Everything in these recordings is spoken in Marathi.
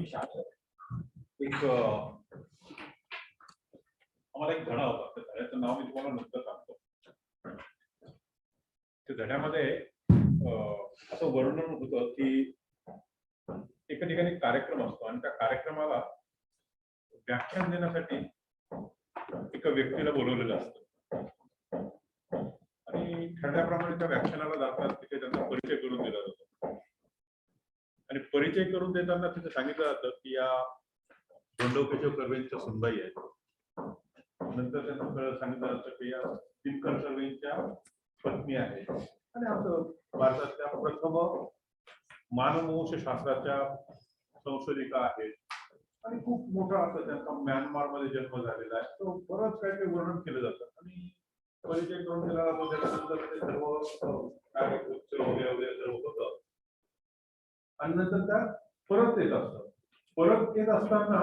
आम्ही शाळेत एक आम्हाला एक धडा होता. त्या धड्याचं नाव मी तुम्हाला नंतर सांगतो. त्या धड्यामध्ये असं वर्णन होतं की एका ठिकाणी कार्यक्रम असतो आणि त्या कार्यक्रमाला व्याख्यान देण्यासाठी एका व्यक्तीला बोलवलेलं असतं आणि ठरल्याप्रमाणे त्या व्याख्यानाला जातात. तिथे त्यांचा परिचय करून दिला जातो आणि परिचय करून देताना तिथे सांगितलं जातं की या धोंडो केशव कर्वेंच्या सुनबाई आहेत. नंतर त्यांना सांगितलं जातं की या दिनकर कर्वेंच्या पत्नी आहेत आणि असं भारतातल्या प्रथम मानववंश शास्त्राच्या संशोधिका आहेत आणि खूप मोठा असं त्यांचा म्यानमारमध्ये जन्म झालेला आहे. तो बरंच काही ते वर्णन केलं जातं आणि परिचय करून दिला जातो. त्याच्यानंतर ते सर्व वगैरे सर्व होतं आणि नंतर त्या परत येत असतात. परत येत असताना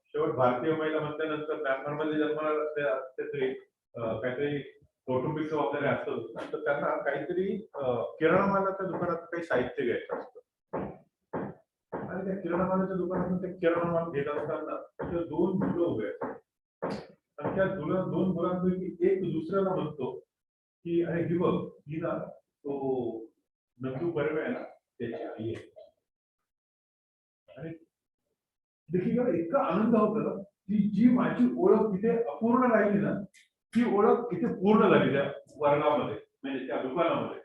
शेवट भारतीय महिला म्हटल्यानंतर म्यानमारमध्ये जन्माला असते काहीतरी कौटुंबिक जबाबदारी असतं. तर त्यांना काहीतरी किराणा मालाच्या दुकानात काही साहित्य घ्यायचं असतं आणि त्या किराणा मालाच्या दुकानातून ते किराणा माल घेत असताना तिथे दोन मुलं उभे असतात आणि त्या दोन मुलांपैकी एक दुसऱ्याला म्हणतो की अरे ही बघ, ही ना तो नंदू कर्वे आहे ना त्याची आई आहे. आणि देखील इतका आनंद होता ना की जी माझी ओळख तिथे अपूर्ण राहिली ना ती ओळख इथे पूर्ण झाली त्या वर्गामध्ये म्हणजे त्या दुकानामध्ये.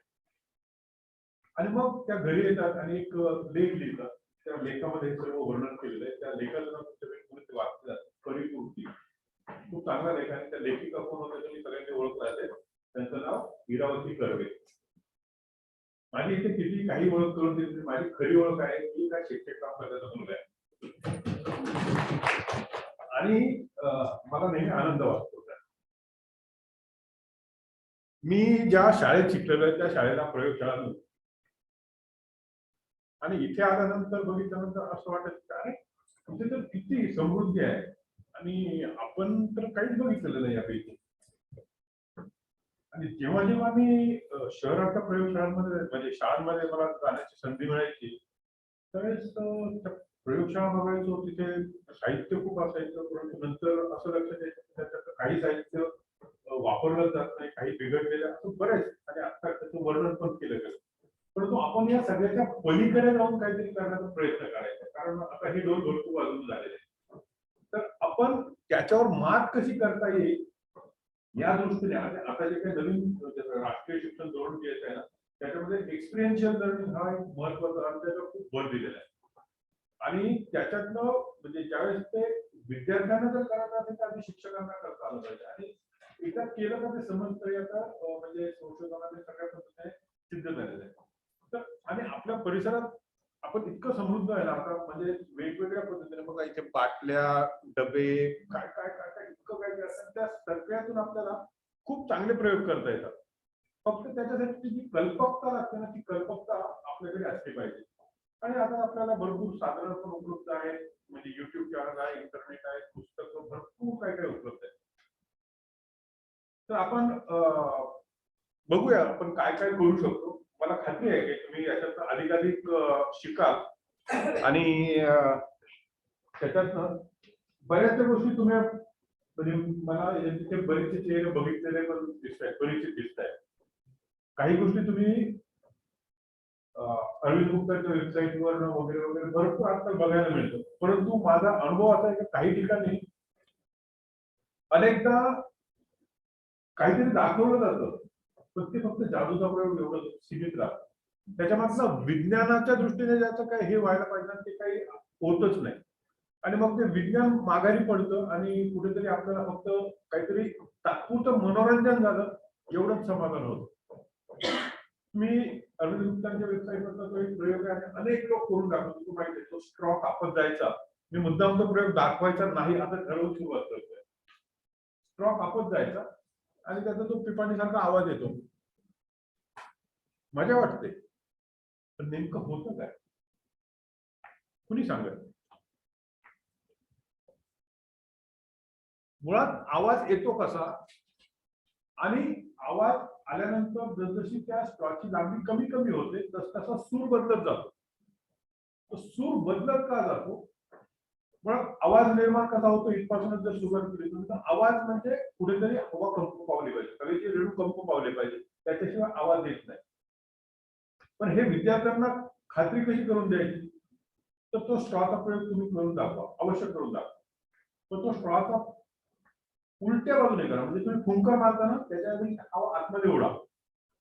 आणि मग त्या घरी येतात आणि एक लेख लिहितात. त्या लेखामध्ये सर्व वर्णन केलेलं आहे. त्या लेखाचं नाव तुमच्याकडे वाचलं परिपूर्ती. खूप चांगला लेख आहे. त्या लेखिका कोण होत्या तुम्ही सगळ्यांनी ओळख राहते. त्यांचं नाव इरावती कर्वे. माझी इथे किती काही ओळख करून दिली, माझी खरी ओळख आहे की काय शिक्षक काम करण्याचा मुलगा आहे. आणि मला नेहमी आनंद वाटतो. मी ज्या शाळेत शिकलेलो आहे त्या शाळेला प्रयोगशाळा नव्हती आणि इथे आल्यानंतर बघितल्यानंतर असं वाटत की अरे इथे तर किती समृद्धी आहे आणि आपण तर काहीच बघितलेलं नाही यापैकी. आणि जेव्हा जेव्हा मी शहराच्या प्रयोगशाळांमध्ये म्हणजे शाळांमध्ये मला जाण्याची संधी मिळायची त्यावेळेस त्या प्रयोगशाळा बघायचो. तिथे साहित्य खूप असायचं, परंतु नंतर असं लक्षात यायचं की त्याच्यात काही साहित्य वापरलं जात नाही, काही बिघडलेलं असं बरेच आणि आता त्याचं वर्णन पण केलं गेलं. परंतु आपण या सगळ्याच्या पलीकडे जाऊन काहीतरी करण्याचा प्रयत्न करायचा. कारण आता हे दोन भरपूर बाजून झालेले आहेत. तर आपण त्याच्यावर मात कशी करता येईल या दृष्टीने आता जे काही नवीन राष्ट्रीय शिक्षण धोरण जे आहे ना त्याच्यामध्ये एक्सपिरियन्शियल लर्निंग हा एक महत्वाचा आणि त्याच्यावर खूप भर दिलेला आहे. आणि त्याच्यातनं म्हणजे ज्यावेळेस ते विद्यार्थ्यांना जर करायचं असेल तर आधी शिक्षकांना करता आलं पाहिजे आणि एकदा केलं तर ते समजतंय. आता म्हणजे संशोधनाने सगळ्या पद्धतीने सिद्ध झालेलं आहे. तर आणि आपल्या परिसरात आपण इतकं समृद्ध आहे ना आता म्हणजे वेगवेगळ्या पद्धतीने बघा इथे बाटल्या डबे काय काय काय काय इतकं काय काय असतं. त्या सगळ्यातून आपल्याला खूप चांगले प्रयोग करता येतात. फक्त त्याच्यासाठी जी कल्पकता लागते ना ती कल्पकता आपल्याकडे असली पाहिजे. आणि आता आपल्याला भरपूर साधनं पण उपलब्ध आहेत. म्हणजे युट्यूब चॅनल आहे, इंटरनेट आहे, पुस्तकं भरपूर काय काय उपलब्ध आहे. तर आपण बघूया आपण काय काय करू शकतो. मला खात्री आहे की तुम्ही याच्यात अधिकाधिक शिकाल आणि त्याच्यातनं बऱ्याचशा गोष्टी तुम्ही म्हणजे मला तिथे बरेचसे चेहरे बघितलेले पण दिसत आहेत, परिचित दिसत आहेत. काही गोष्टी तुम्ही अरविंद गुप्ताच्या वेबसाईटवर वगैरे वगैरे भरपूर आजकाल बघायला मिळतं. परंतु माझा अनुभव असा आहे की काही ठिकाणी अनेकदा काहीतरी दाखवलं जातं पण ते फक्त जादूचा प्रयोग एवढं सीमित राहतं. त्याच्यामागचं विज्ञानाच्या दृष्टीने ज्याचं काय हे व्हायला पाहिजे ते काही होतच नाही आणि मग ते विज्ञान माघारी पडतं आणि कुठेतरी आपल्याला फक्त काहीतरी तात्पुरतं मनोरंजन झालं एवढंच समाधान होतं. मी अरविंद गुप्तांच्या वेबसाईटवरचा तो एक प्रयोग आहे अनेक लोक करून दाखवतो. तू माहिती तो स्ट्रॉ कापत जायचा. मी मुद्दाम तो प्रयोग दाखवायचा नाही असं ठरवून सुरुवात करतोय. स्ट्रॉ कापत जायचा आणि त्याचा तो पिपाणीसारखा आवाज येतो. मजा वाटते पण नेमकं होतं काय कुणी सांगत. मुळात आवाज येतो कसा आणि आवाज आल्यानंतर जसजशी त्या स्ट्रॉची लांबी कमी कमी होते तसतसा सूर बदलत जातो. तो सूर बदलत का जातो, मग आवाज निर्माण कसा होतो इथपासूनच जर सुरुवात केली तर आवाज म्हणजे कुठेतरी हवा कंप पावली पाहिजे, हवेचे रेणू कंप पावले पाहिजे, त्याच्याशिवाय आवाज येत नाही. पण हे विद्यार्थ्यांना खात्री कशी करून द्यायची, तर तो स्ट्रॉचा प्रयोग तुम्ही करून दाखवा, अवश्य करून दाखवा. तर तो स्ट्रॉचा उलट्या बाजूने करा, म्हणजे तुम्ही फुंकर मारताना त्याच्यामध्ये हवा आतमध्ये ओढा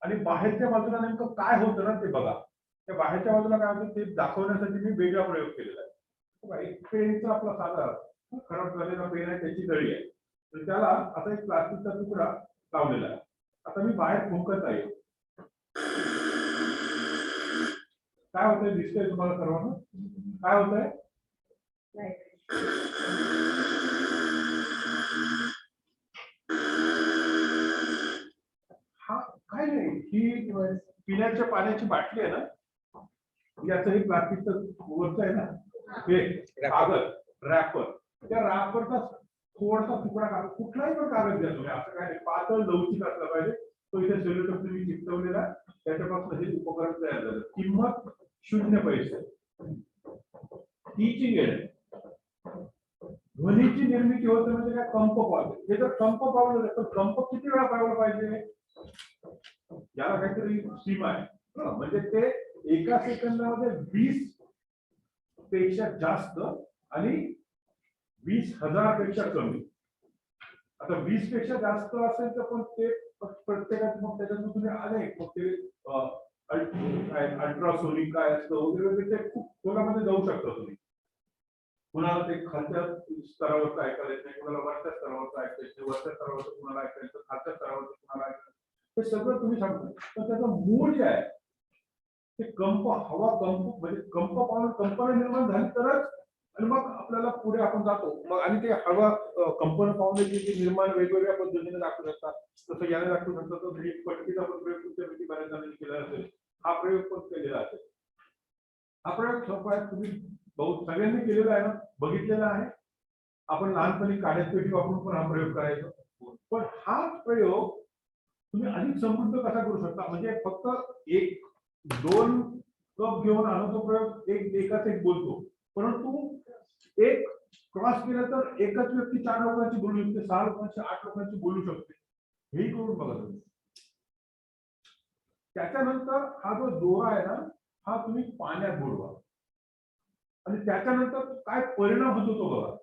आणि बाहेरच्या बाजूला नेमकं काय होतं ना ते बघा. त्या बाहेरच्या बाजूला काय होतं ते दाखवण्यासाठी मी वेगळा प्रयोग केलेला आहे. एक पेनचा आपला साधा खराब झालेला पेन आहे, त्याची गळी आहे, तर त्याला आता एक प्लास्टिकचा तुकडा लावलेला आहे. आता मी बाहेर फुंकत आहे, काय होतंय दिसतंय तुम्हाला सर्वांना, काय होतंय? हा काय नाही, ही पिण्याच्या पाण्याची बाटली आहे ना, याचं हे प्लास्टिकचं वरचं आहे ना, हे कागद रॅपर, त्या रॅपरचा थोडासा तुकडा कागद, कुठलाही पण कागद द्या तुम्ही, असं काय नाही, पातळ लवचिक असला पाहिजे. तो इथे सेल्युलोज तुम्ही चिकटवलेला, त्याच्यापासून हे उपकरण तयार झालं. किंमत 0 पैसे. टीचिंग एड, ध्वनीची निर्मिती होते म्हणजे काय, कंप पावले. हे जर कंप पावलं तर कंप किती वेळा पावलं पाहिजे, याला काहीतरी सीमा आहे. म्हणजे ते एका सेकंदामध्ये 20 पेक्षा जास्त आणि 20,000 पेक्षा कमी. आता 20 पेक्षा जास्त असेल तर पण ते प्रत्येकात मग त्याच्यातून तुम्ही अनेक मग ते अल्ट्रासोनिक काय असतं वगैरे, ते खूप खोलामध्ये जाऊ शकता तुम्ही. कुणाला ते खालच्या स्तरावरचं ऐकायला येत नाही, कुणाला वरच्या स्तरावरचं ऐकायचं, वरच्या स्तरावरचं कुणाला ऐकायचं, खालच्या स्तरावरचं कुणाला ऐकायचं, हे सगळं तुम्ही सांगता. पण त्याचं मूळ जे आहे ते कंप, हवा कंप, म्हणजे कंप पावून कंपन निर्माण झाली तरच, आणि मग आपल्याला पुढे आपण जातो. मग आणि ते हवा कंपन पावण्याची निर्माण वेगवेगळ्या पद्धतीने दाखवू शकतात. जसं याने दाखवू शकतात, तर पटकीचा पण प्रयोग तुमच्या पैकी बऱ्याच जणांनी केला असेल, हा प्रयोग पण केलेला असेल. हा प्रयोग सोपा आहे, तुम्ही बहुत सगळ्यांनी केलेला आहे ना, बघितलेला आहे. आपण लहानपणी काड्यात पेटी वापरून पण हा प्रयोग करायचो. पण हा प्रयोग तुम्ही अधिक समृद्ध कसा करू शकता, म्हणजे फक्त 1-2 कप घेऊन आणतो प्रयोग, एकाच एक बोलतो, परंतु एक क्रॉस केलं तर एकच व्यक्ती 4 लोकांची बोलू शकते, 6 लोकांची, 8 लोकांची बोलू शकते. हेही करून बघा तुम्ही. त्याच्यानंतर हा जो दोरा आहे ना, हा तुम्ही पाण्यात बुडवा आणि त्याच्यानंतर काय परिणाम होतो तो बघा.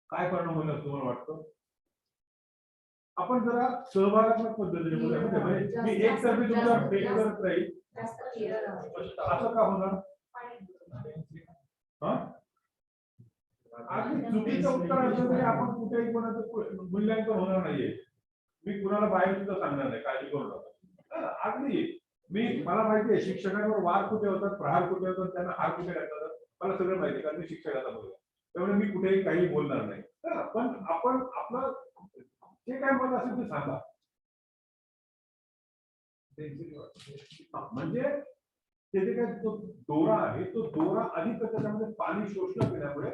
काय परिणाम होईल असं तुम्हाला वाटतं? आपण जरा सहभागात्मक पद्धतीने बोलूया. म्हणजे मी एक तर्फे तुमचा फेक करत राहील असं का होणार? अगदी चुकीचं उत्तर असलं तरी आपण कुठेही कोणाचं मूल्यांकन होणार नाहीये. मी कुणाला बाहेर सुद्धा सांगणार नाही, काळजी करू नका. अगदी मला माहिती आहे शिक्षकांवर वार कुठे होतात, प्रहार कुठे होतात, त्यांना हार कुठे घालतात, मला सगळं माहिती, कारण मी शिक्षकाचा मुलगा, त्यामुळे मी कुठेही काही बोलणार नाही. पण आपण आपलं जे काय मत असेल ते सांगा. म्हणजे ते जे काय तो दोरा आहे, तो दोरा अधिक त्याच्यामध्ये पाणी शोषलं गेल्यामुळे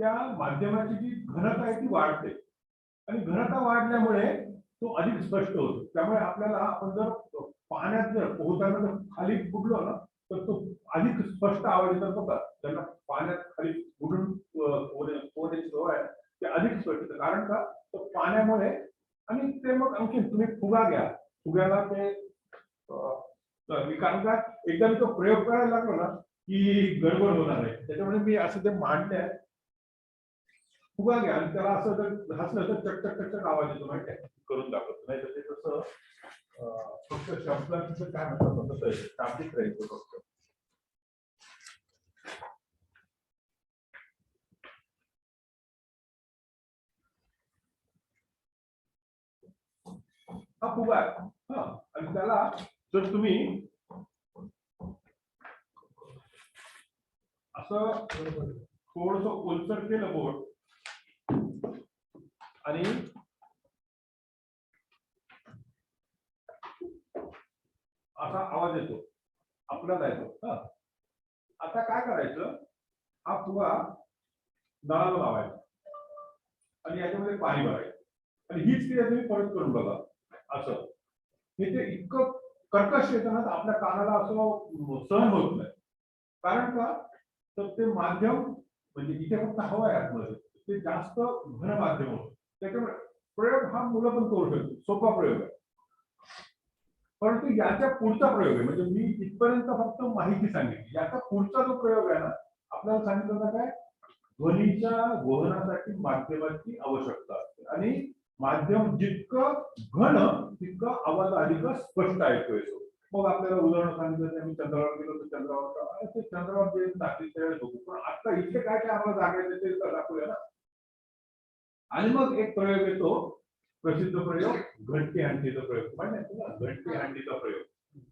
त्या माध्यमाची जी घनता आहे ती वाढते, आणि घनता वाढल्यामुळे तो अधिक स्पष्ट होतो. त्यामुळे आपल्याला आपण जर पाण्यात जर पोहताना जर खाली बुडलो ना, तर तो अधिक स्पष्ट आवाज येतो का, त्यांना पाण्यात खाली बुडून पोहण्याची सवय आहे ते अधिक स्पष्ट होतं. कारण का, तो पाण्यामुळे. आणि ते मग आणखी तुम्ही फुगा घ्या, फुग्याला ते कारण का एकदा मी तो प्रयोग करायला लागलो ना की गडबड होणार आहे, त्याच्यामुळे मी असं ते मांडले फुगा घ्या आणि त्याला असं जर हसलं तर चटचट चटचट आवाज येतो, माहिती आहे, करून दाखवतो. नाही तर ते तसं फक्त शब्दांचं काय म्हणतात तसं शाब्दिक राहायचं फक्त. हा फुगा आहे, हा, आणि त्याला जर तुम्ही असं थोडस ओलसर केलं बोट आणि असा आवाज येतो, आपल्याला येतो. आता काय करायचं, हा फुगा नळाला लावायचा आणि याच्यामध्ये पाणी भरायचं आणि हीच क्रिया तुम्ही परत करून बघा. असं हे ते इतकं कर्कश येतं ना, आपल्या कानाला असं सहन होत नाही. कारण का तर ते माध्यम म्हणजे इथे फक्त हवा आहे आतमध्ये ते जास्त घन माध्यम होतं त्याच्यामुळे प्रयोग हा मुलं पण करू शकतो सोपा प्रयोग आहे परंतु याच्या पुढचा प्रयोग आहे म्हणजे मी इथपर्यंत फक्त माहिती सांगितली याचा पुढचा जो प्रयोग आहे ना आपल्याला सांगितलं होतं काय ध्वनीच्या वहनासाठी माध्यमाची आवश्यकता असते आणि माध्यम जितकं घन तितकं आवाज अधिक स्पष्ट ऐकू येतो मग आपल्याला उदाहरण सांगितलं की आम्ही चंद्रावर गेलो तर चंद्रावर ते चंद्रावर जे दाखली त्यावेळेस बघू पण आता इथे काय काय आम्हाला दाखवायचं ते दाखवूया ना आणि मग एक प्रयोग येतो प्रसिद्ध प्रयोग घंटी हंडीचा प्रयोग माहिती आहे तुला घंटी हंडीचा प्रयोग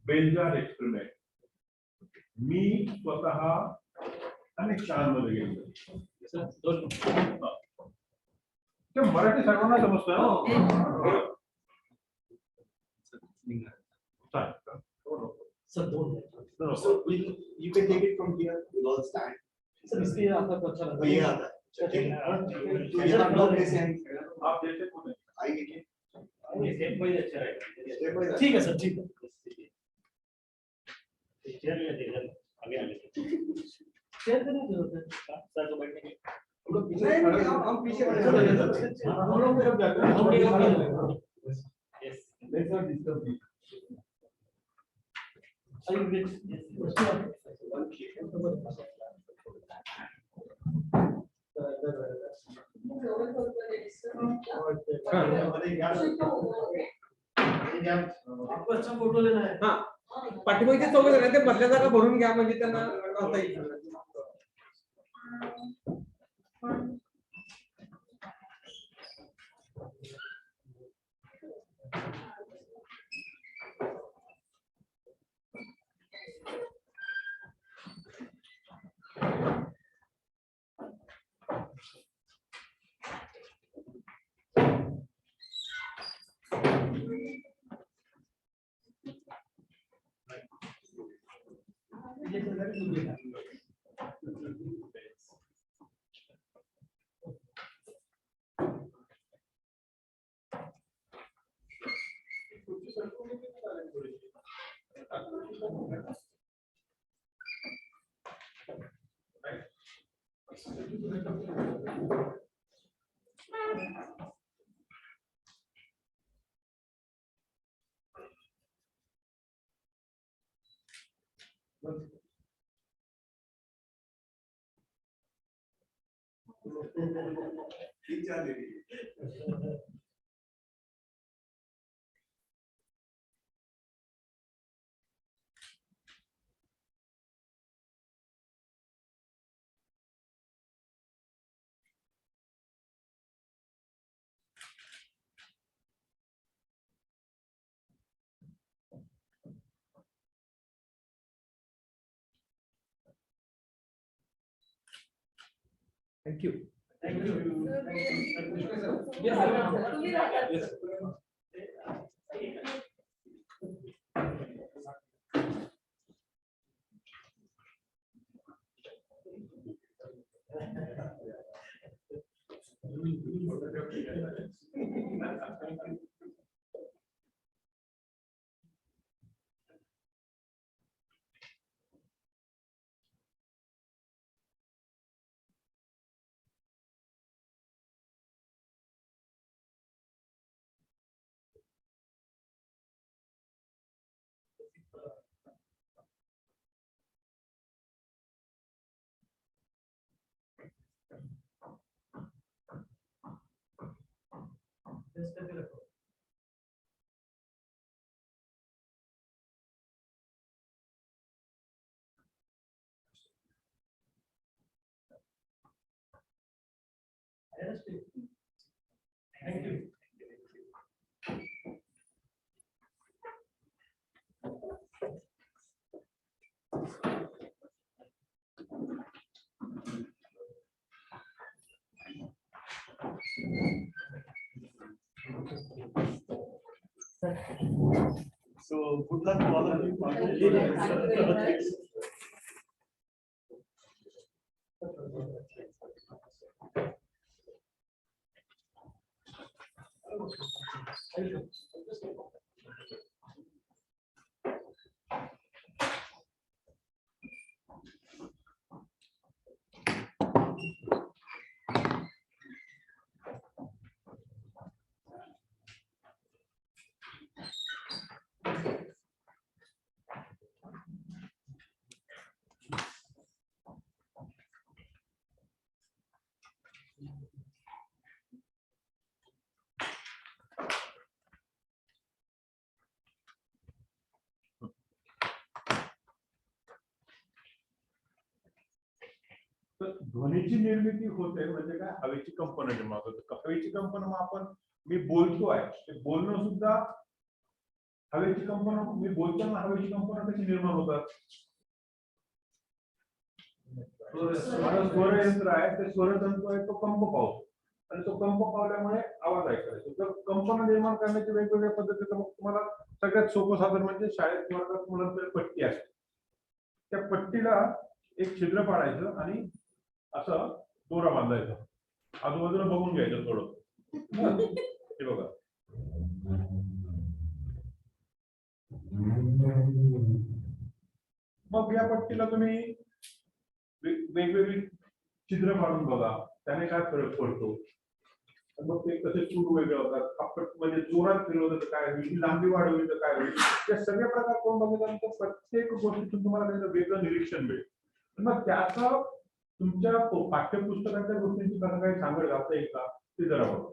बेंजार एक्सपेरिमेंट मी स्वतः अनेक शाळांमध्ये गेलो ते मराठी सर्वांना समजतं ना So you can take it from here. We'll all stand. Sir इसलिए आपका तो अच्छा तो लगता ये है आता है ठीक है ये हम लोग कैसे हैं आप जैसे कौन है आएंगे क्या स्टेप वाइज अच्छा रहेगा Step by step. ठीक है सर ठीक है चेयर ले दे आगे आगे चेयर पे नहीं जरूरत है सर तो बैठने के हम लोग पीछे नहीं हम पीछे चलो हम लोग तरफ जाते हैं हम yes let's not disturb me I will आपको अच्छा फोटो लेना है हा पाठीमागचे चौघ जण आहेत, ते मधल्या जागा भरून घ्या म्हणजे त्यांना राहता येईल. Thank you. Thank you. So good luck to all of you. तर ध्वनीची निर्मिती होते म्हणजे काय, हवेची कंपन निर्माण होते. हवेची कंपन मग मी बोलतो आहे, ते बोलणं सुद्धा हवेची कंपन. मी बोलताना हवेची कंपन कशी निर्माण होतात? माझं स्वरयंत्र आहे, ते स्वरतंतू आहे, तो कंप पावतो आणि तो कंप पावल्यामुळे आवाज ऐकायला येतो. जर कंपन निर्माण करण्याची वेगवेगळ्या पद्धतीचं मग तुम्हाला सगळ्यात सोपं साधन म्हणजे शाळेत वर्गात मुलांकडे पट्टी असते. त्या पट्टीला एक छिद्र पाडायचं आणि असं दोरा बांधायचा, आजूबाजूला बघून घ्यायचं थोडं. हे बघा, मग या पट्टीला तुम्ही वेगवेगळी छिद्र पाडून बघा, त्याने काय फरक पडतो. मग ते कसे सूर वेगळे होतात, आपट म्हणजे जोरात फिरवलं तर काय होईल, लांबी वाढवली तर काय होईल, या सगळ्या प्रकार करून बघितल्यानंतर प्रत्येक गोष्टीतून तुम्हाला त्याचं वेगळं निरीक्षण मिळेल. मग त्याचा तुमच्या पाठ्यपुस्तकाच्या गोष्टींची कसं काही सांगड घालता येईल का ते जरा बघा.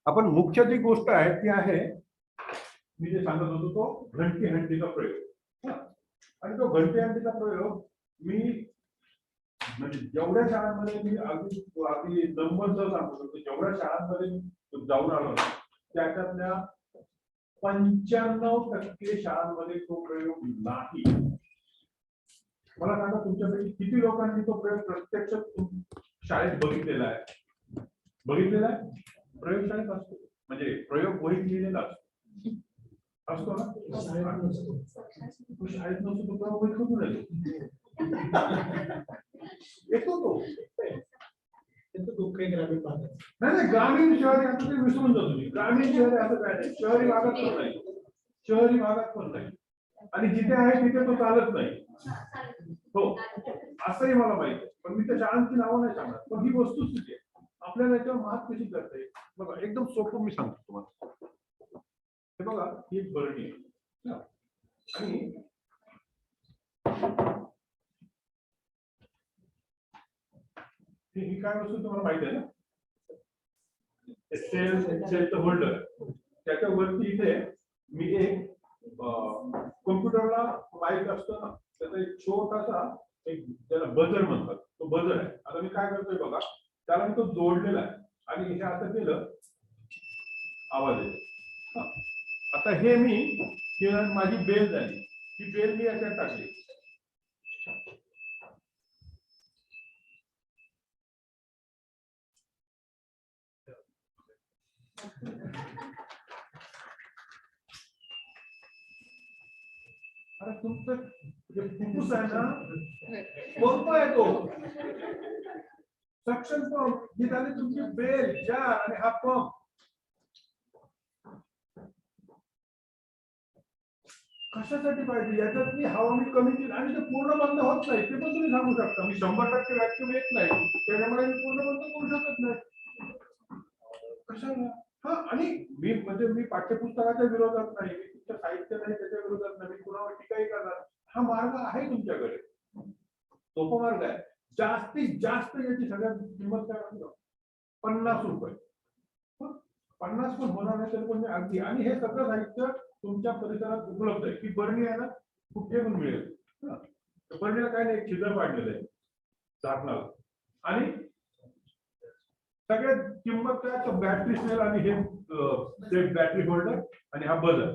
आपण मुख्य जी गोष्ट आहे ती आहे, मी जे सांगत होतो तो घंटी हंटीचा प्रयोग. आणि तो घंटी हंटीचा प्रयोग मी म्हणजे जेवढ्या शाळांमध्ये मी अगदी नंबरसह सांगतो, जेवढ्या शाळांमध्ये जाऊन आलो त्याच्यातल्या 95% शाळांमध्ये तो प्रयोग नाही. मला सांगा तुमच्यापैकी किती लोकांनी तो प्रयोग प्रत्यक्ष शाळेत बघितलेला आहे? बघितलेला आहे? प्रयोगशाळेत असतो म्हणजे प्रयोग वहीत लिहिलेला असतो ना. शाळेत नसतो तो प्रयोग वहीत कुठून येतो तो. ग्रामीण भागात नाही, ग्रामीण शहरी आता ते विसरून जातो तुम्ही. ग्रामीण शहरी असं काय नाही, शहरी भागात पण नाही, शहरी भागात पण नाही, आणि जिथे आहे तिथे तो चालत नाही. हो, असंही मला माहिती आहे, पण मी त्या शाळांची नावं नाही सांगणार, पण ही वस्तुस्थिती आहे. आपल्याला याच्यावर मात कशी करता येईल बघा, एकदम सोपं मी सांगतो तुम्हाला. हे बघा, ही एक बरणी आहे आणि ही काय वस्तू तुम्हाला माहिती आहे ना, सेलचं होल्डर. त्याच्यावरती इथे मी एक कॉम्प्युटरला माईक असतो ना, त्याचा एक छोटासा एक त्याला बजर म्हणतात, तो बजर आहे. आता मी काय करतोय बघा, त्याला मी तो जोडलेला आहे आणि हे असं केलं आवाज येतो. आता हे मी माझी बेल झाली, ही बेल मी याच्यात टाकली. अरे तुमचं जे फुफ्फुस आहे ना, पंप आहे तो सक्शन पंप. ही झाली तुमची बेल, जार आणि हा पंप. कशासाठी पाहिजे? याच्यातली हवा मी कमी केली आणि ते पूर्ण बंद होत नाही, ते पण तुम्ही सांगू शकता. मी 100% व्हॅक्यूम येत नाही, त्याच्यामुळे मी पूर्ण बंद करू शकत नाही. कशाला? हा, आणि मी पाठ्यपुस्तकाच्या विरोधात नाही, मी तुमच्या साहित्य नाही त्याच्या विरोधात नाही, मी कुणावर टीकाही करणार. हा मार्ग आहे तुमच्याकडे, सोपा मार्ग आहे. जास्तीत जास्त याची सगळ्यात किंमत काय म्हणतो, 50 रुपये. 50 पण होणार नाही तर पण अगदी. आणि हे सगळं साहित्य तुमच्या परिसरात उपलब्ध आहे. ही बरणी आहे ना, कुठे पण मिळेल. बरणीला काय नाही, एक छिद्र पाडलेलं आहे झाकणाला, आणि सगळ्यात किंमत काय, बॅटरी सेल आणि हे बॅटरी होल्डर आणि हा बजर.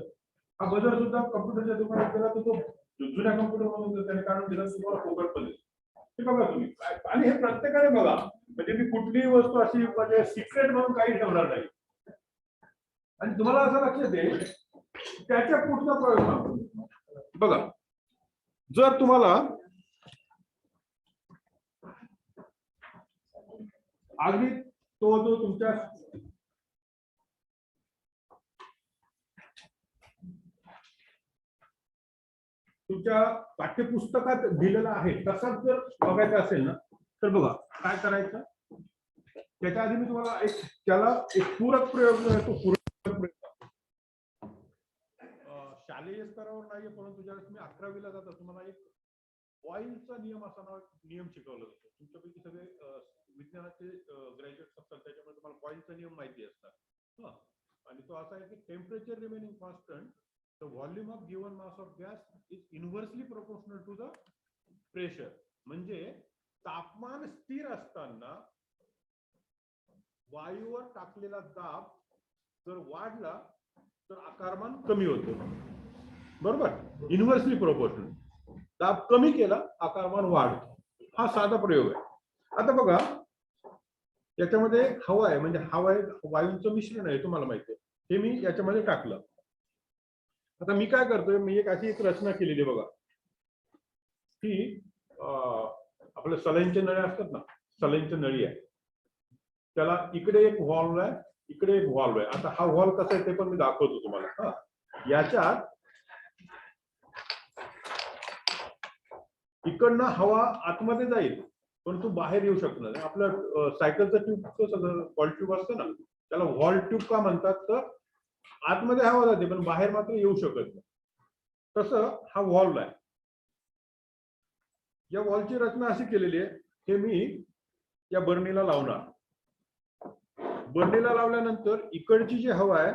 हा बजर सुद्धा कम्प्युटरच्या दुकानात गेला तर तो जुन्या कम्प्युटर मधून त्याने काढून दिला, तुम्हाला फुकट मध्ये. हे बघा तुम्ही, आणि हे प्रत्येकाने बघा, म्हणजे मी कुठलीही वस्तू अशी म्हणजे सिक्रेट म्हणून काही ठेवणार नाही. आणि तुम्हाला असं लक्षात येईल, त्याच्या पुढचा प्रयोग सांगतो बघा. जर तुम्हाला अगदी तो जो तुमच्या पाठ्यपुस्तकात दिलेला आहे तसाच जर बघायचा असेल ना, तर बघा काय करायचं. त्याच्या आधी मी तुम्हाला त्याला एक पूरक प्रयोग जो आहे तो पूरक प्रयोग शालेय स्तरावर नाहीये, परंतु ज्यावेळेस मी 11वीला जातो तुम्हाला एक ऑइलचा नियम असा नियम शिकवला जातो. तुमच्यापैकी सगळे विज्ञानाचे ग्रॅज्युएट असतात, त्याच्यामुळे तुम्हाला कॉइलचा नियम माहिती असतात. आणि तो असा आहे की temperature remaining constant, the volume of given mass of gas is inversely proportional to the pressure. म्हणजे तापमान स्थिर असताना वायूवर टाकलेला दाब जर वाढला तर आकारमान कमी होतो, बरोबर, इन्व्हर्सली प्रोपोर्शनल. दाब कमी केला आकारमान वाढतो. हा साधा प्रयोग आहे. आता बघा याच्यामध्ये हवा आहे, म्हणजे हवा वायूंचं मिश्रण आहे, तुम्हाला माहिती आहे. हे मी याच्यामध्ये टाकलं. आता मी काय करतोय, मी अशी एक रचना केलेली बघा, की आपल्या सलाईनच्या नळ्या असतात ना, सलाईनच्या नळी आहे, त्याला इकडे एक व्हॉल्व आहे, इकडे एक व्हॉल्व आहे. आता हा व्हॉल्व कसा आहे ते पण मी दाखवतो तुम्हाला. याच्यात इकडनं हवा आतमध्ये जाईल परंतु बाहेर येऊ शकणार नाही. आपलं सायकलचं ट्यूब व्हॉल्व ट्यूब असतं ना, त्याला व्हॉल्व ट्यूब का म्हणतात, तर आतमध्ये हवा जाते पण बाहेर मात्र येऊ शकत नाही. तसं हा व्हॉल्व आहे. या व्हॉल्वची रचना अशी केलेली आहे, हे मी या बर्नीला लावणार. बर्नीला लावल्यानंतर इकडची जी हवा आहे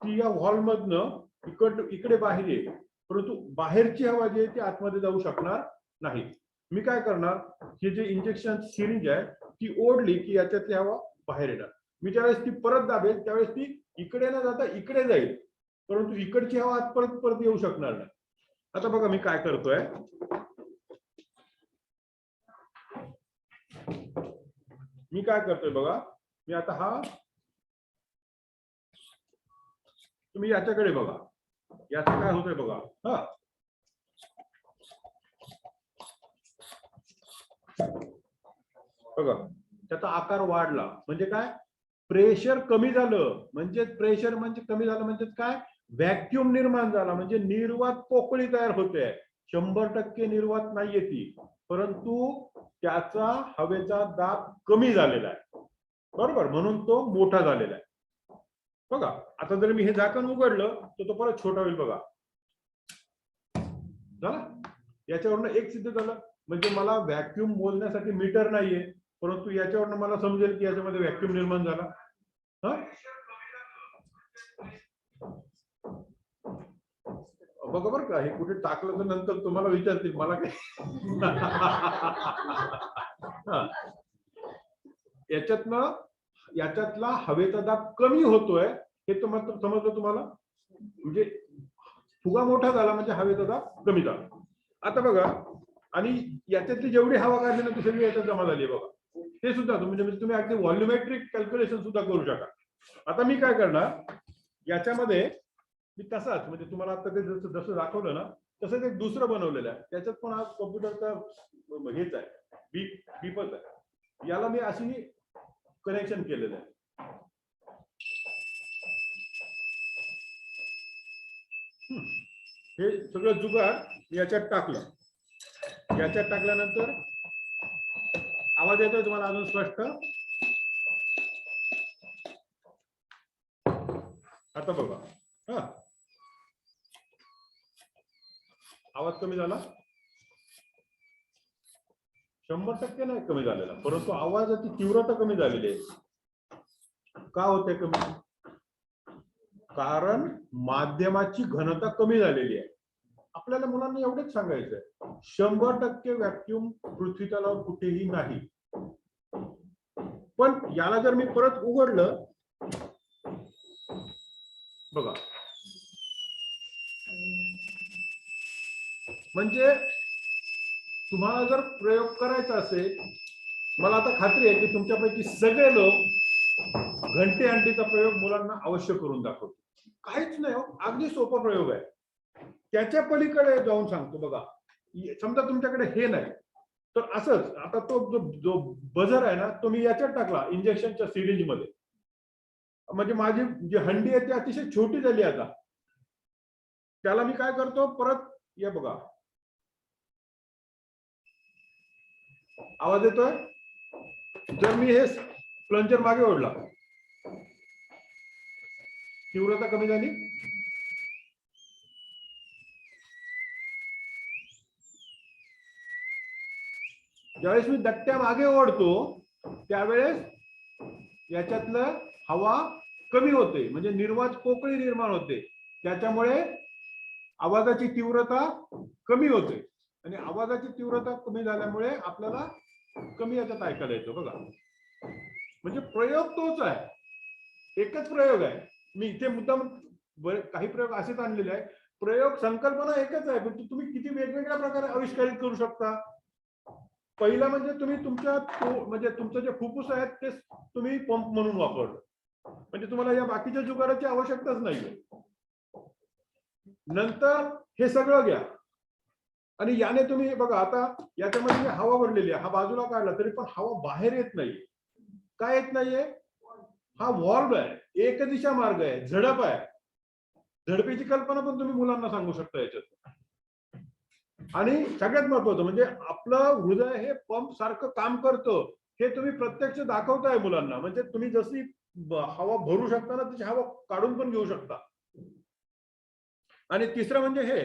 ती या व्हॉल्व मधनं इकडे बाहेर येईल, परंतु बाहेरची हवा जी आहे ती आतमध्ये जाऊ शकणार नाही. मी काय करणार, हे जे इंजेक्शन सिरिंज आहे ती ओढली की याच्यातली हवा बाहेर येणार. मी ज्यावेळेस ती परत दाबेल त्यावेळेस ती इकडे न जाता इकडे जाईल, परंतु इकडची हवा आत परत परत येऊ शकणार नाही. आता बघा मी काय करतोय, बघा मी आता हा, तुम्ही याच्याकडे बघा, याचं काय होतंय बघा. हा बघा त्याचा आकार वाढला म्हणजे काय, प्रेशर कमी झालं. म्हणजे प्रेशर म्हणजे कमी झालं म्हणजे काय, व्हॅक्यूम निर्माण झाला, म्हणजे निर्वात पोकळी तयार होते. 100% निर्वात नाहीये ती, परंतु त्याचा हवेचा दाब कमी झालेला आहे, बरोबर, म्हणून तो मोठा झालेला आहे. बघा आता जर मी हे झाकण उघडलं तर तो परत छोटा होईल. बघा झालं, याच्यावरनं एक सिद्ध झालं, म्हणजे मला व्हॅक्यूम मोजण्यासाठी मीटर नाहीये, परंतु याच्यावरनं मला समजेल की याच्यामध्ये व्हॅक्यूम निर्माण झाला. बघा बरं का, हे कुठे टाकलं तर नंतर तुम्हाला विचारतील मला काय. याच्यातला हवेचा दाब कमी होतोय हे तुम्हाला समजलं तुम्हाला, म्हणजे फुगा मोठा झाला म्हणजे हवेचा दाब कमी झाला. आता बघा, आणि याच्यातली जेवढी हवा काढली ना ती सगळी याच्यात जमा झाली बघा. ते सुद्धा म्हणजे तुम्ही अगदी व्हॉल्युमेट्रिक कॅल्क्युलेशन सुद्धा करू शका. आता मी काय करणार, याच्यामध्ये मी तसाच, म्हणजे तुम्हाला आता ते जसं दाखवलं ना तसंच एक दुसरं बनवलेलं आहे. त्याच्यात पण हा कॉम्प्युटरचा हेच आहे, बीपच आहे. याला मी अशी कनेक्शन केलेलं आहे. हे सगळं जुगार याच्यात टाकलं. याच्यात टाकल्यानंतर आवाज येतोय तुम्हाला अजून स्पष्ट? आता बघा, हा आवाज कमी झाला? 100% नाही कमी झालेला, परंतु आवाजाची तीव्रता कमी झालेली आहे. का होते कमी? कारण माध्यमाची घनता कमी झालेली आहे. आपल्याला मुलांना एवढंच सांगायचंय, 100% व्हॅक्यूम पृथ्वी तलावर कुठेही नाही. पण याला जर मी परत उघडलं, बघा, म्हणजे तुम्हाला जर प्रयोग करायचा असेल, मला आता खात्री आहे की तुमच्यापैकी सगळे लोक घंटे अंडीचा प्रयोग मुलांना अवश्य करून दाखवतो. काहीच नाही हो, अगदी सोपा प्रयोग आहे. त्याच्या पलीकडे जाऊन सांगतो बघा, समजा तुमच्याकडे हे नाही तर असंच, आता तो जो बझर आहे ना तो मी याच्यात टाकला इंजेक्शनच्या सिरिंज मध्ये, म्हणजे माझी जी हंडी आहे ती अतिशय छोटी झाली. आता त्याला मी काय करतो, परत या बघा, आवाज येतोय. जर मी हे प्लंजर मागे ओढला, तीव्रता कमी झाली. ज्यावेळेस मी दट्ट्या मागे ओढतो त्यावेळेस याच्यातलं हवा कमी होते, म्हणजे निर्वात पोकळी निर्माण होते. त्याच्यामुळे आवाजाची तीव्रता कमी होते, आणि आवाजाची तीव्रता कमी झाल्यामुळे आपल्याला कमी याच्यात ऐकायला येतो बघा. म्हणजे प्रयोग तोच आहे, एकच प्रयोग आहे. मी इथे मुद्दाम काही प्रयोग असेच आणलेले आहे. प्रयोग संकल्पना एकच आहे, पण तुम्ही किती वेगवेगळ्या प्रकारे आविष्कारित करू शकता. पहिला म्हणजे तुम्ही तुमच्या म्हणजे तुमचं जे फुफ्फुस आहेत ते तुम्ही पंप म्हणून वापरलं, म्हणजे तुम्हाला या बाकीच्या जुगाराची आवश्यकताच नाहीये. नंतर हे सगळं घ्या आणि याने तुम्ही बघा, आता याच्यामध्ये हवा भरलेली आहे, हा बाजूला काढला तरी पण हवा बाहेर येत नाही. काय येत नाहीये? हा व्हॉल्व्ह आहे, एक दिशा मार्ग आहे, झडप आहे. झडपीची कल्पना पण तुम्ही मुलांना सांगू शकता याच्यात. आणि सगळ्यात महत्वाचं म्हणजे आपलं हृदय हे पंप सारखं काम करतं, हे तुम्ही प्रत्यक्ष दाखवताय मुलांना. म्हणजे तुम्ही जशी हवा भरू शकता ना, तशी हवा काढून पण घेऊ शकता. आणि तिसरं म्हणजे हे,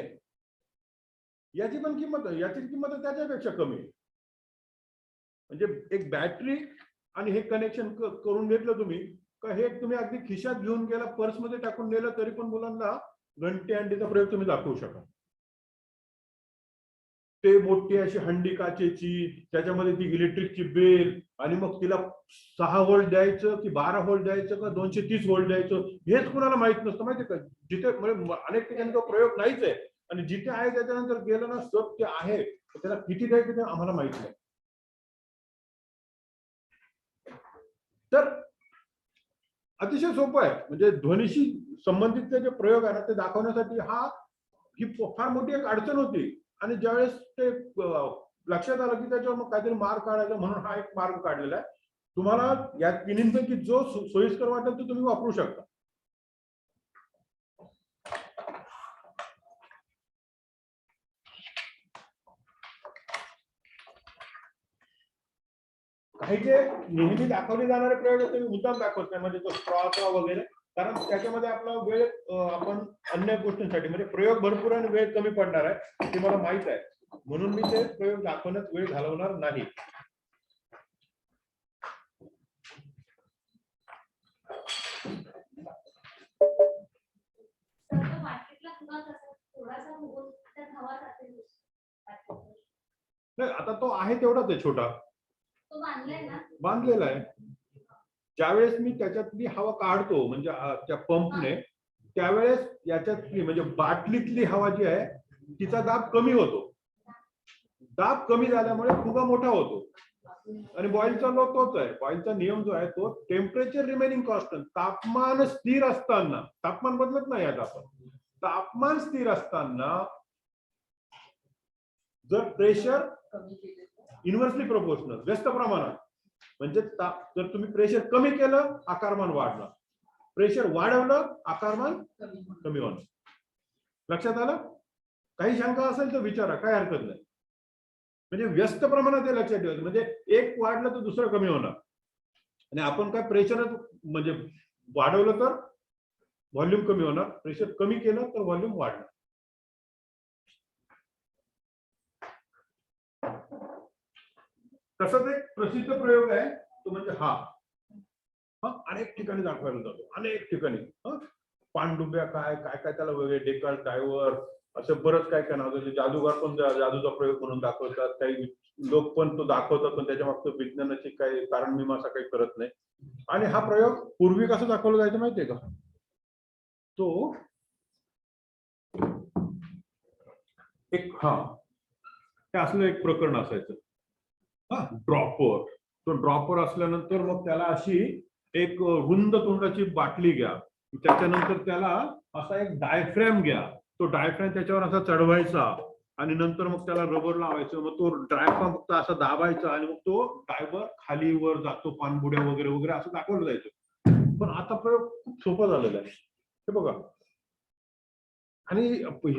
याची पण किंमत आहे, याची किंमत त्याच्यापेक्षा कमी आहे. म्हणजे एक बॅटरी आणि हे कनेक्शन करून घेतलं तुम्ही का, हे तुम्ही अगदी खिशात घेऊन गेला, पर्समध्ये टाकून नेलं तरी पण मुलांना घंटे अंडीचा प्रयोग तुम्ही दाखवू शकाल. ते मोठी अशी हंडी काचेची, त्याच्यामध्ये ती इलेक्ट्रिकची बेल, आणि मग तिला 6 व्होल्ट द्यायचं की 12 व्होल्ट द्यायचं का 230 व्होल्ट द्यायचं, हेच कुणाला माहित नसतं. माहिती का, जिथे म्हणजे अनेक ठिकाणी तो प्रयोग नाहीच आहे, आणि जिथे आहे त्याच्यानंतर गेलं ना, सत्य आहे, त्याला किती द्यायचं ते आम्हाला माहित नाही. तर अतिशय सोपं आहे. म्हणजे ध्वनीशी संबंधित जे प्रयोग आहे ना, ते दाखवण्यासाठी ही फार मोठी एक अडचण होती. आणि ज्यावेळेस ते लक्षात आलं की त्याच्यावर मग काहीतरी मार्ग काढायचा, म्हणून हा एक मार्ग काढलेला आहे. तुम्हाला या तिन्हींपैकी जो सोयीस्कर वाटेल तो तुम्ही वापरू शकता. काही जे नेहमी दाखवले जाणारे प्रयोग तुम्ही मुद्दाम दाखवत नाही, म्हणजे तो स्ट्रॉचा वगैरे, कारण त्याच्यामध्ये आपला वेळ आपण अन्य गोष्टींसाठी, म्हणजे प्रयोग भरपूर आणि वेळ कमी पडणार आहे, ते मला माहित आहे. म्हणून मी ते प्रयोग दाखवण्यात वेळ घालवणार नाही. आता तो आहे तेवढाच आहे, छोटा बांधलेला आहे. ज्यावेळेस मी त्याच्यातली हवा काढतो म्हणजे त्या पंपने, त्यावेळेस याच्यातली म्हणजे बाटलीतली हवा जी आहे तिचा दाब कमी होतो. दाब कमी झाल्यामुळे फुगा मोठा होतो. आणि बॉईलचा लो तोच आहे. बॉईलचा नियम जो आहे तो टेम्परेचर रिमेनिंग कॉन्स्टंट, तापमान स्थिर असताना, तापमान बदलत नाही आता आपण, तापमान स्थिर असताना जर प्रेशर इन्व्हर्सली प्रोपोर्शनल, व्यस्त प्रमाणात, म्हणजे जर तुम्ही प्रेशर कमी केलं आकारमान वाढलं, प्रेशर वाढवलं आकारमान कमी होणार. लक्षात आलं? काही शंका असेल तर विचारा, काय हरकत नाही. म्हणजे व्यस्त प्रमाणात हे लक्षात ठेवायचं, म्हणजे एक वाढलं तर दुसरं कमी होणार. आणि आपण काय प्रेशर म्हणजे वाढवलं तर व्हॉल्यूम कमी होणार, प्रेशर कमी केलं तर व्हॉल्यूम वाढणार. तसंच एक प्रसिद्ध प्रयोग आहे तो म्हणजे हा अनेक ठिकाणी दाखवायला जातो, अनेक ठिकाणी. पाणडुब्या काय काय काय त्याला वेगळे, डेकल टायवर, असं बरंच काय काय नाव. जादूगार पण जादूचा प्रयोग म्हणून दाखवतात, काही लोक पण तो दाखवतात, पण त्याच्या मागचं विज्ञानाची काही कारण मीमांसा काही करत नाही. आणि हा प्रयोग पूर्वी कसं दाखवला जायचं माहितीये का? तो एक ते असलं एक प्रकरण असायचं, ड्रॉपर. तो ड्रॉपर असल्यानंतर मग त्याला अशी एक रुंद तोंडाची बाटली घ्या, त्याच्यानंतर त्याला असा एक डायफ्रॅम घ्या, तो डायफ्रॅम त्याच्यावर असा चढवायचा, आणि नंतर मग त्याला रबर लावायचं, मग तो डायफ्रॅम फक्त असा दाबायचा, आणि मग तो डायव्हर खाली वर जातो, पाणबुड्या वगैरे वगैरे असं दाखवलं जायचं. पण आता प्रयोग खूप सोपा झालेला आहे, हे बघा. आणि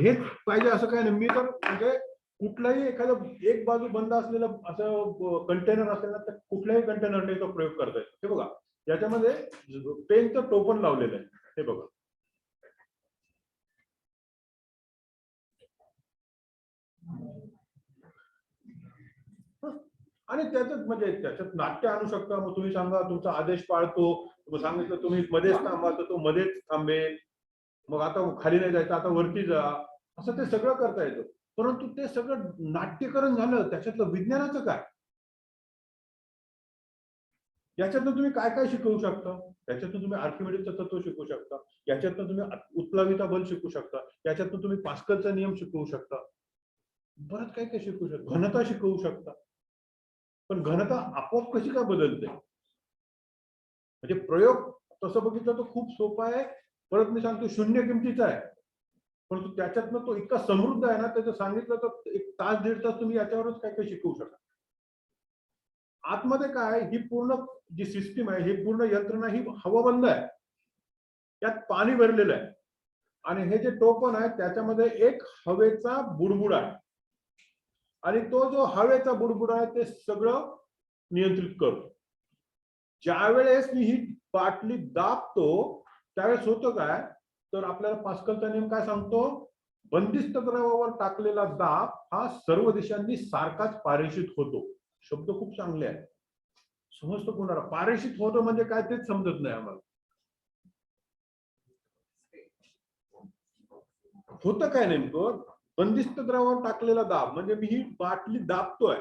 हेच पाहिजे असं काय नाही. मी तर म्हणजे कुठलाही एखादं एक बाजू बंद असलेलं असं कंटेनर असेल ना, तर कुठल्याही कंटेनरने तो प्रयोग करता येतो. हे बघा, याच्यामध्ये पेनचं टोपण लावलेलं आहे, हे बघा. आणि त्याच्यात म्हणजे त्याच्यात नाट्य आणू शकता. मग तुम्ही सांगा तुमचा आदेश पाळतो, मग सांगितलं तुम्ही मध्येच थांबा तर तो मध्येच थांबेल, मग आता खाली नाही जायचं, आता वरती जा, असं ते सगळं करता येतं. परंतु ते सगळं नाट्यकरण झालं, त्याच्यातलं विज्ञानाचं काय? याच्यातनं तुम्ही काय काय शिकवू शकता? याच्यातून तुम्ही आर्किमिडीजचं तत्व शिकू शकता, याच्यातनं तुम्ही उत्प्लाविता बल शिकू शकता, याच्यातनं तुम्ही पास्कलचा नियम शिकवू शकता, बरंच काय काय शिकू शकता, घनता शिकवू शकता. पण घनता आपोआप कशी काय बदलते? म्हणजे प्रयोग तसं बघितलं तर खूप सोपा आहे, परत मी सांगतो शून्य किमतीचा आहे, परंतु त्याच्यातनं तो इतका समृद्ध आहे ना, त्याचं सांगितलं तर 1 तास 1.5 तास तुम्ही याच्यावरच काय काय शिकवू शकता. आतमध्ये काय ही पूर्ण जी सिस्टीम आहे, ही पूर्ण यंत्रणा ही हवाबंद आहे, त्यात पाणी भरलेलं आहे आणि हे जे टोपण आहे त्याच्यामध्ये एक हवेचा बुडबुड आहे आणि तो जो हवेचा बुडबुड आहे ते सगळं नियंत्रित करतो. ज्या वेळेस मी ही बाटली दाबतो त्यावेळेस होतं काय, तर आपल्याला पास्कलचा नियम काय सांगतो, बंदिस्त द्रवावर टाकलेला दाब हा सर्व दिशांनी सारखाच पारेषित होतो. शब्द खूप चांगले आहे, समजतं कोणाला पारेषित होतं म्हणजे काय तेच समजत नाही आम्हाला. होतं काय नेमकं, बंदिस्त द्रवावर टाकलेला दाब म्हणजे मी ही बाटली दाबतोय,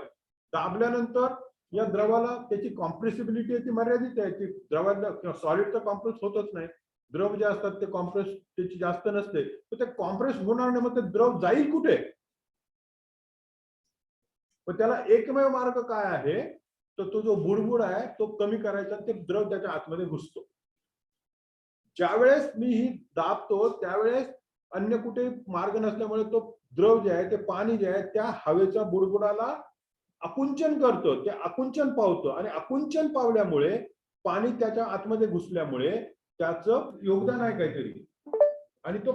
दाबल्यानंतर या द्रवाला त्याची कॉम्प्रेसिबिलिटी ती मर्यादित आहे, ती द्रवाला सॉलिड तर कॉम्प्रेस होतच नाही, द्रव जे असतात ते कॉम्प्रेस त्याची जास्त नसते, तर ते कॉम्प्रेस होणार नाही, मग ते द्रव जाईल कुठे? पण त्याला एकमेव मार्ग काय आहे, तर तो जो बुडबुड आहे तो कमी करायचा, ते द्रव त्याच्या आतमध्ये घुसतो. ज्यावेळेस मी ही दाबतो त्यावेळेस अन्य कुठे मार्ग नसल्यामुळे तो द्रव जे आहे ते पाणी जे आहे त्या हवेच्या बुडबुडाला आकुंचन करतो, ते आकुंचन पावतं आणि आकुंचन पावल्यामुळे पाणी त्याच्या आतमध्ये घुसल्यामुळे त्याचं योगदान आहे काहीतरी आणि तो